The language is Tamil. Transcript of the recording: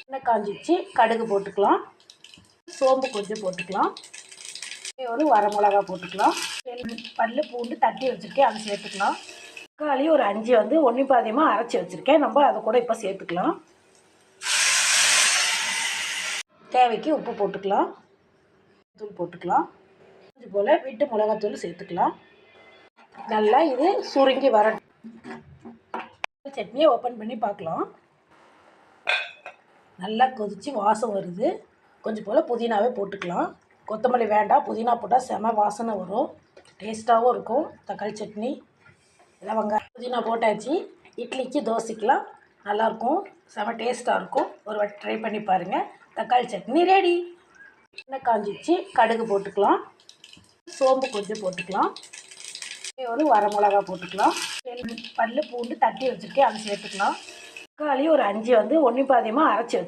எண்ணெய் காஞ்சிச்சு, கடுகு போட்டுக்கலாம், சோம்பு கொஞ்சம் போட்டுக்கலாம், ஒரு வரமிளகா போட்டுக்கலாம், பல்லு பூண்டு தட்டி வச்சுருக்கேன் அதை சேர்த்துக்கலாம். தக்காளி ஒரு 5 ஒன்று பாதியமாக அரைச்சி வச்சுருக்கேன், நம்ம அதை கூட இப்போ சேர்த்துக்கலாம். தேவைக்கு உப்பு போட்டுக்கலாம், தூள் போட்டுக்கலாம், இது போல் வீட்டு மிளகாத்தூள் சேர்த்துக்கலாம். நல்லா இது சுருங்கி வர சட்னியை ஓப்பன் பண்ணி பார்க்கலாம். நல்லா கொதித்து வாசம் வருது. கொஞ்சம் போல் புதினாவே போட்டுக்கலாம். கொத்தமல்லி வேண்டாம், புதினா போட்டால் செம வாசனை வரும், டேஸ்ட்டாகவும் இருக்கும் தக்காளி சட்னி. எல்லாம் வெங்காயம் புதினா போட்டாச்சு. இட்லிக்கு தோசைக்கெலாம் நல்லாயிருக்கும், செம டேஸ்ட்டாக இருக்கும். ஒரு வாட்டி ட்ரை பண்ணி பாருங்கள். தக்காளி சட்னி ரெடி. எண்ணெய் காஞ்சிச்சு, கடுகு போட்டுக்கலாம், சோம்பு கொஞ்சம் போட்டுக்கலாம், ஒரு வரமிளகா போட்டுக்கலாம், பல்லு பூண்டு தட்டி வச்சுருக்கேன் அதை சேர்த்துக்கலாம். தக்காளி ஒரு 5 ஒன்று பாதியமாக அரைச்சி